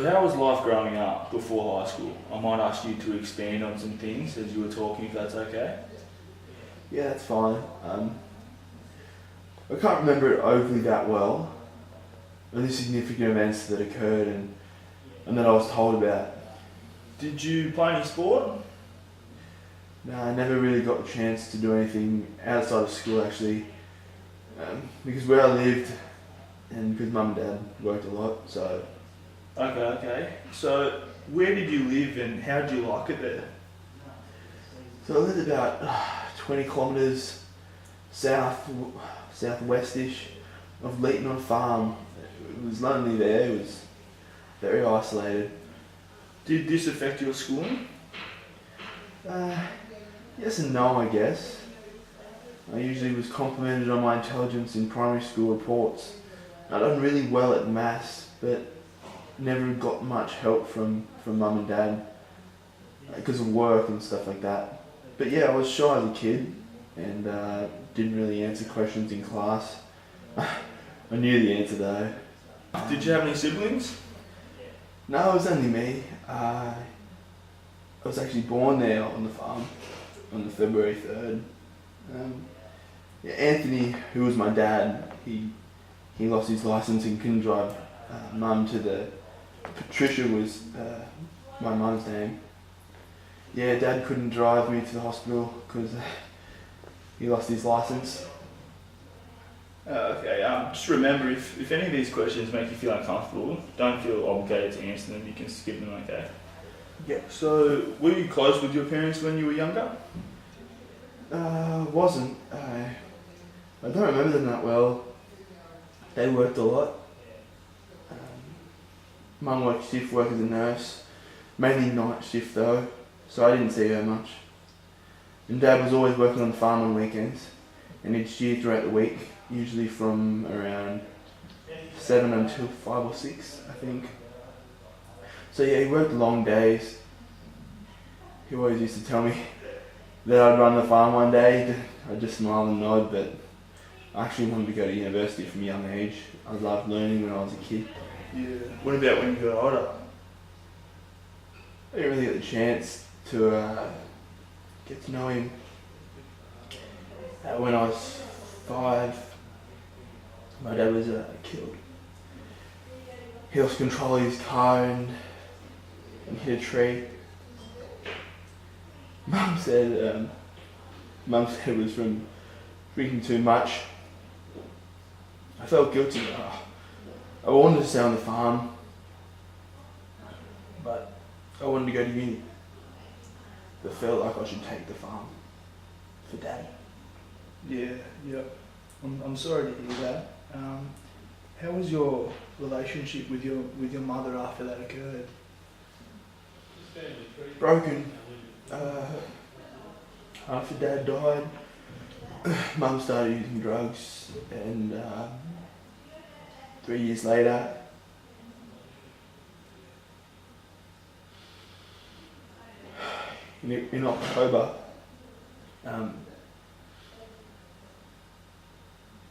How was life growing up before high school? I might ask you to expand on some things as you were talking, if that's okay. Yeah, that's fine. I can't remember it overly that well. Only significant events that occurred and that I was told about. Did you play any sport? No, I never really got the chance to do anything outside of school actually, because where I lived and because mum and dad worked a lot, so. Okay. So, where did you live and how did you like it there? So I lived about 20 kilometres southwestish of Leeton on Farm. It was lonely there, it was very isolated. Did this affect your schooling? Yes and no, I guess. I usually was complimented on my intelligence in primary school reports. I'd done really well at maths, but never got much help from mum and dad because of work and stuff like that. But yeah, I was shy as a kid and didn't really answer questions in class. I knew the answer though. Did you have any siblings? No, it was only me. I was actually born there on the farm on the February 3rd. Yeah, Anthony, who was my dad, he lost his license and couldn't drive mum to the... Patricia was my mum's name. Yeah, dad couldn't drive me to the hospital because he lost his license. Okay, just remember, if any of these questions make you feel uncomfortable, don't feel obligated to answer them, you can skip them, okay? Yeah. So, were you close with your parents when you were younger? Wasn't. I don't remember them that well. They worked a lot. Mum worked shift work as a nurse, mainly night shift though, so I didn't see her much. And Dad was always working on the farm on weekends, and he'd steer throughout the week, usually from around 7 until 5 or 6, I think. So yeah, he worked long days. He always used to tell me that I'd run the farm one day. I'd just smile and nod, but I actually wanted to go to university from a young age. I loved learning when I was a kid. Yeah. What about when you got older? I didn't really get the chance to get to know him. When I was 5, my dad was killed. He lost control of his car and hit a tree. Mum said it was from drinking too much. I felt guilty. I wanted to stay on the farm, but I wanted to go to uni. I felt like I should take the farm for Dad. Yeah. I'm sorry to hear that. How was your relationship with your mother after that occurred? Broken. After Dad died, Mum started using drugs, and 3 years later, in October,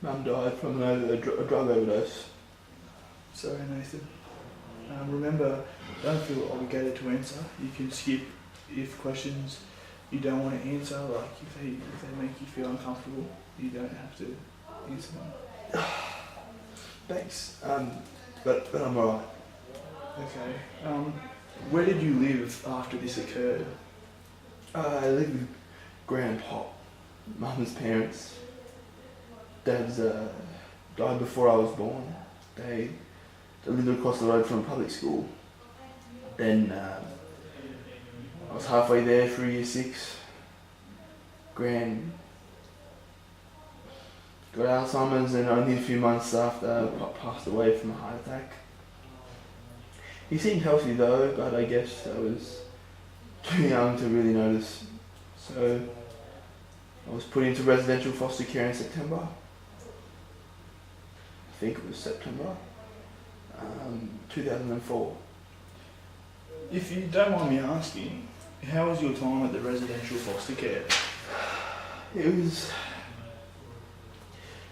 Mum died from a drug overdose. Sorry, Nathan. Remember, don't feel obligated to answer. You can skip if questions you don't want to answer, like if they make you feel uncomfortable, you don't have to answer them. Thanks. But I'm alright. Okay. Where did you live after this occurred? I live with Grandpa, Mum's parents. Dad's died before I was born. They lived across the road from a public school. Then I was halfway there through year 6. Gran got Alzheimer's and only a few months after passed away from a heart attack. He seemed healthy though, but I guess I was too young to really notice. So I was put into residential foster care in September. I think it was September 2004. If you don't mind me asking, how was your time at the residential foster care? It was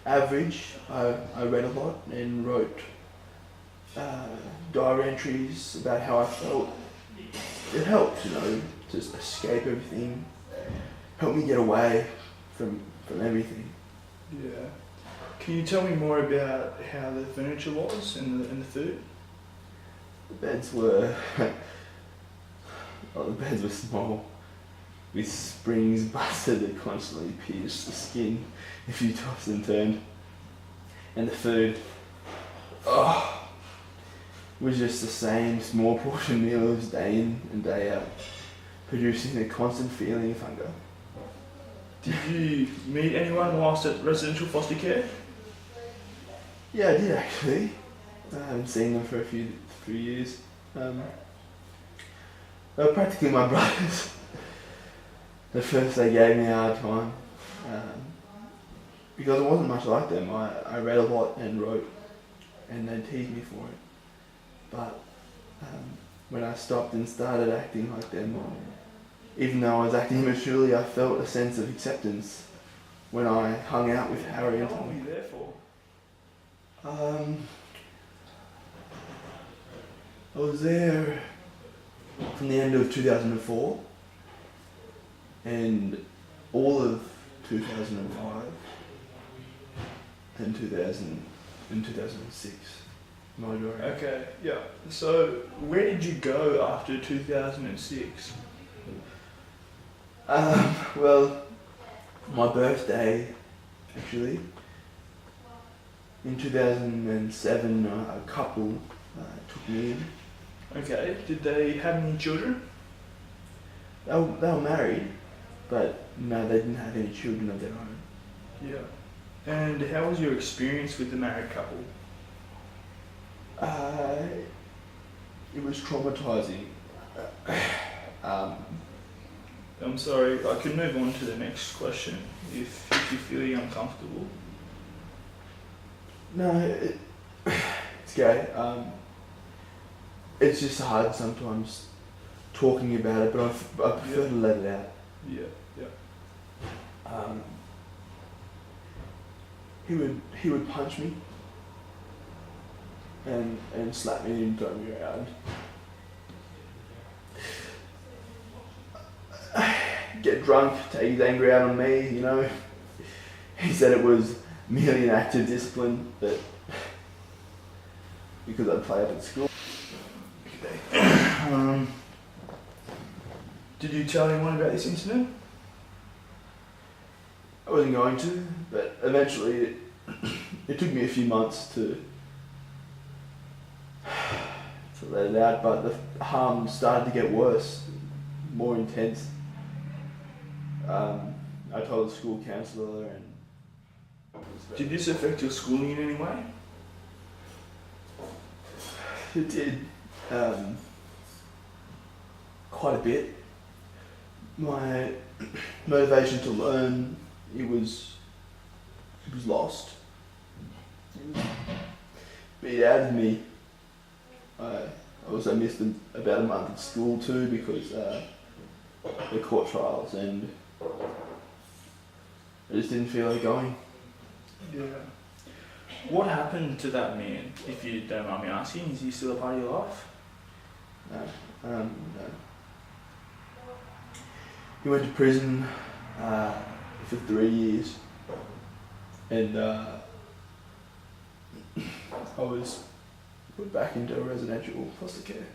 average. I read a lot and wrote diary entries about how I felt. It helped, to escape everything. Helped me get away from everything. Yeah. Can you tell me more about how the furniture was and the food? The beds were, the beds were small, with springs busted that constantly pierced the skin if you tossed and turned. And the food, was just the same small portion meals day in and day out, producing a constant feeling of hunger. Did you meet anyone whilst at residential foster care? Yeah, I did actually. I haven't seen them for a few years. They were practically my brothers. At first they gave me a hard time because I wasn't much like them. I read a lot and wrote, and they teased me for it. But when I stopped and started acting like them, even though I was acting immaturely, I felt a sense of acceptance when I hung out with Harry and How long Tommy. were you there for? I was there from the end of 2004 and all of 2005 and 2006. Majority. Okay, yeah. So, where did you go after 2006? Well, my birthday, actually, in 2007, a couple took me in. Okay, did they have any children? They were married, but no, they didn't have any children of their own. Yeah. And how was your experience with the married couple? It was traumatizing. I'm sorry, I can move on to the next question if you're feeling uncomfortable. No, it's okay. It's just hard sometimes talking about it, but I prefer to let it out. Yeah, yeah. He would punch me and slap me and throw me around. Get drunk, take his anger out on me, He said it was merely an act of discipline, but because I'd play up at school. Did you tell anyone about this incident? I wasn't going to, but eventually it took me a few months to let it out, but the harm started to get worse, more intense. I told the school counsellor and... Did this affect your schooling in any way? It did. Quite a bit. My motivation to learn, it was lost. It was beat out of me. I also missed about a month at school too because the court trials, and I just didn't feel like going. Yeah. What happened to that man, if you don't mind me asking? Is he still a part of your life? No. No. He went to prison for 3 years, and I was put back into residential foster care.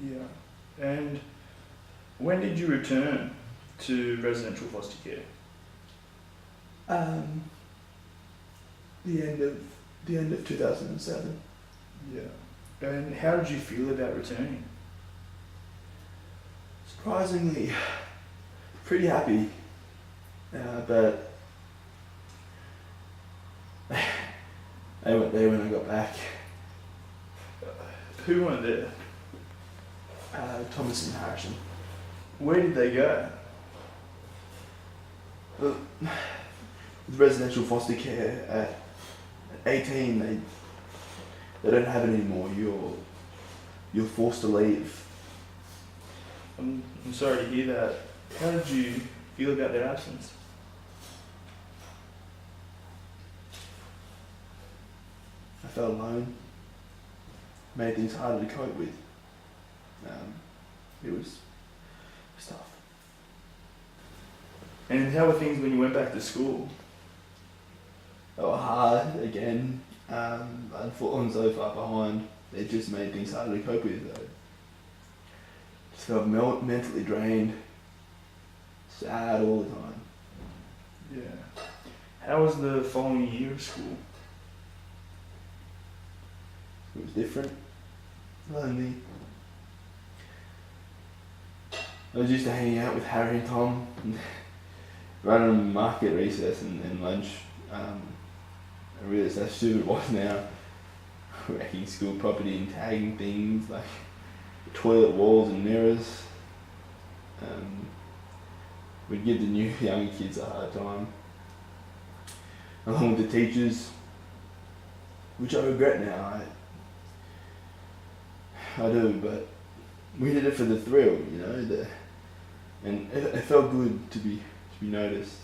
Yeah. And when did you return to residential foster care? The end of 2007. Yeah. And how did you feel about returning? Surprisingly, pretty happy, but they weren't there when I got back. Who weren't there? Thomas and Harrison. Where did they go? With residential foster care at 18, they don't have it anymore. You're forced to leave. I'm sorry to hear that. How did you feel about their absence? I felt alone. made things harder to cope with. It was tough. And how were things when you went back to school? They were hard again. I'd fallen so far behind. It just made things harder to cope with though. Just felt mentally drained, sad all the time. Yeah. How was the following year of school? It was different, lonely. I was used to hanging out with Harry and Tom, running on market recess and lunch. I realised how stupid it was now. Wrecking school property and tagging things like toilet walls and mirrors. We'd give the new young kids a hard time. Along with the teachers, which I regret now. I do, but we did it for the thrill, you know. And it felt good to be noticed,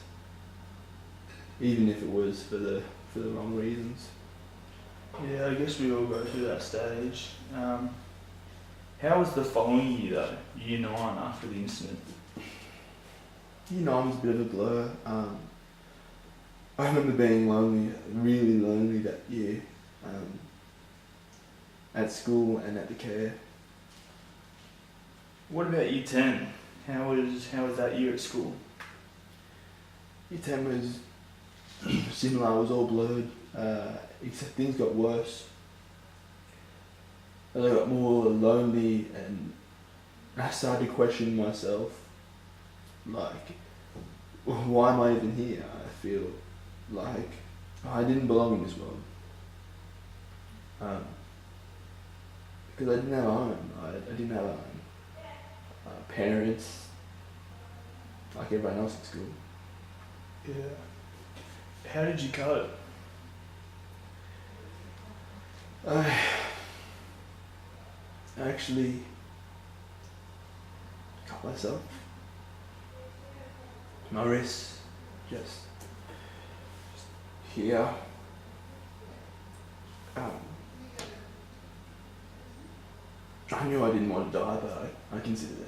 even if it was for the wrong reasons. Yeah, I guess we all go through that stage. How was the following year though, year 9 after the incident? Year 9 was a bit of a blur. I remember being lonely, really lonely that year, at school and at the care. What about year 10? How was that year at school? Year 10 was similar, it was all blurred, except things got worse. And I got more lonely and I started to question myself, like, why am I even here? I feel like I didn't belong in this world. Because I didn't have a home, I didn't have parents, like everyone else at school. Yeah. How did you cope? I actually cut myself. My wrists, just here. I knew I didn't want to die, but I considered it.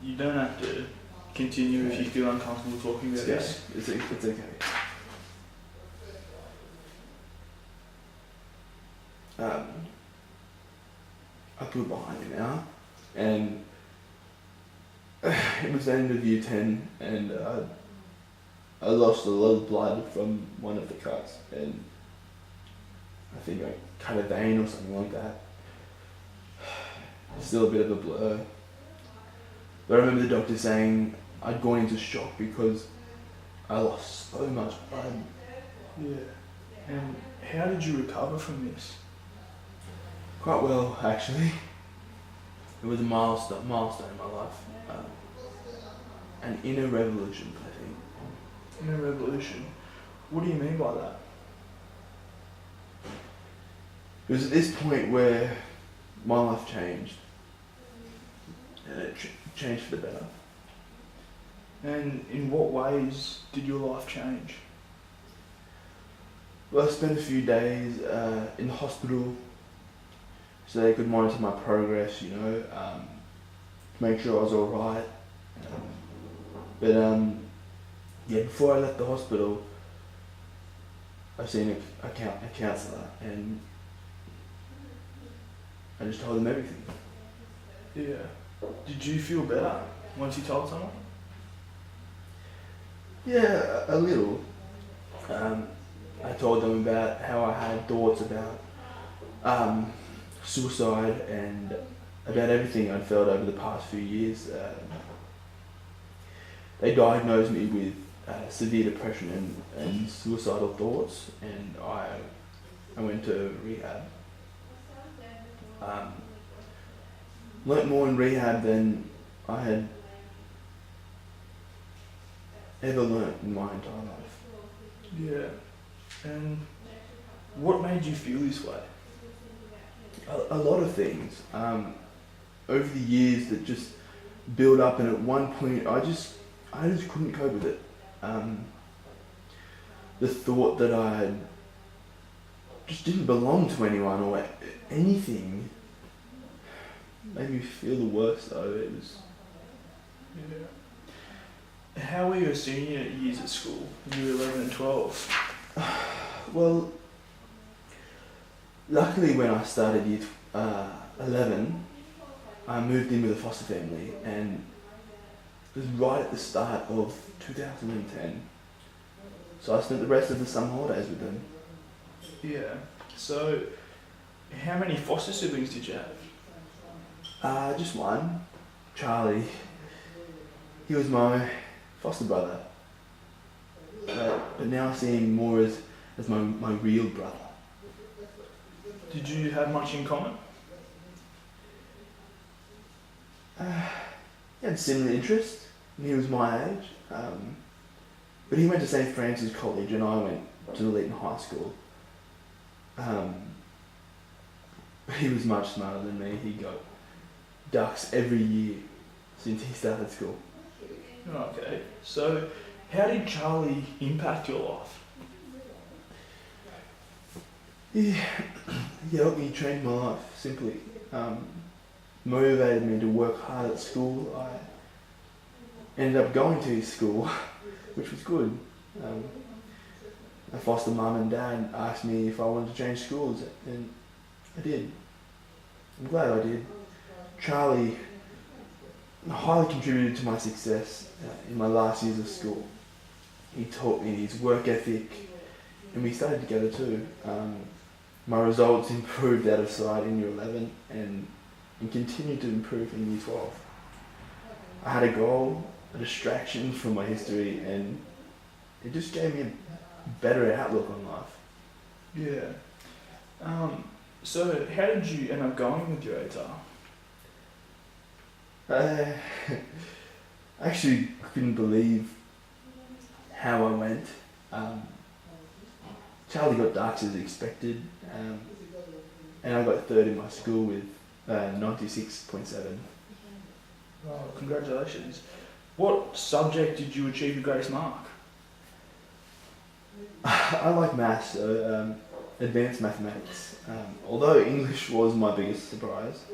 You don't have to continue if you feel uncomfortable talking about Okay. this. It's okay. I put it behind me now, and it was the end of year 10, and I lost a lot of blood from one of the cuts, and I think I cut a vein or something like that. Still a bit of a blur. But I remember the doctor saying I'd gone into shock because I lost so much blood. Yeah. And how did you recover from this? Quite well, actually. It was a milestone in my life. An inner revolution, I think. Inner revolution? What do you mean by that? It was at this point where my life changed. And it changed for the better. And in what ways did your life change? Well, I spent a few days in the hospital so they could monitor my progress, you know, make sure I was alright. But yeah, before I left the hospital, I seen a counsellor and I just told them everything. Yeah. Did you feel better once you told someone? Yeah, a little. I told them about how I had thoughts about suicide and about everything I'd felt over the past few years. They diagnosed me with severe depression and suicidal thoughts, and I went to rehab. Learnt more in rehab than I had ever learnt in my entire life. Yeah. And what made you feel this way? A lot of things over the years that just build up, and at one point I just couldn't cope with it. The thought that I just didn't belong to anyone or anything made me feel the worst though. It was Yeah. How were your senior years at school? You were 11 and 12. well, luckily when I started year 11, I moved in with a foster family, and it was right at the start of 2010. So I spent the rest of the summer holidays with them. Yeah. So, how many foster siblings did you have? Just one, Charlie. He was my foster brother. But now I see him more as my real brother. Did you have much in common? He had similar interests, and he was my age. But he went to St. Francis College and I went to Leeton High School. He was much smarter than me. He got ducks every year since he started school. Okay. So, how did Charlie impact your life? He helped me change my life, simply. Motivated me to work hard at school. I ended up going to his school, which was good. My foster mum and dad asked me if I wanted to change schools, and I did. I'm glad I did. Charlie highly contributed to my success in my last years of school. He taught me his work ethic, and we studied together too. My results improved out of sight in year 11 and continued to improve in year 12. I had a goal, a distraction from my history, and it just gave me a better outlook on life. Yeah. So, how did you end up going with your ATAR? I actually couldn't believe how I went. Charlie got ducks as expected, and I got third in my school with 96.7. Oh, congratulations. What subject did you achieve your greatest mark? I like maths, so advanced mathematics. Although English was my biggest surprise,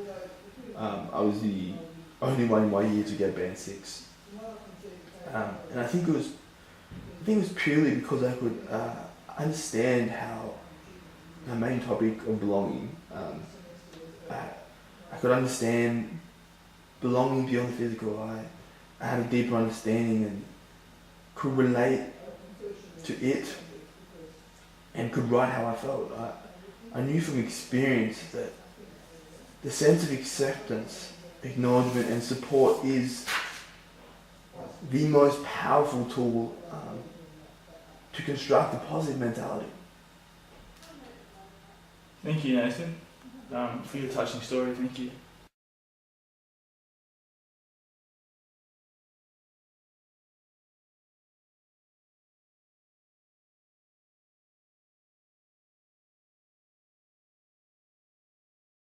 I was the only one in my year to get band 6, and I think it was purely because I could understand how the main topic of belonging. I could understand belonging beyond the physical. I had a deeper understanding and could relate to it and could write how I felt. I knew from experience that the sense of acceptance, acknowledgement and support is the most powerful tool to construct a positive mentality. Thank you, Nathan, for your touching story. Thank you.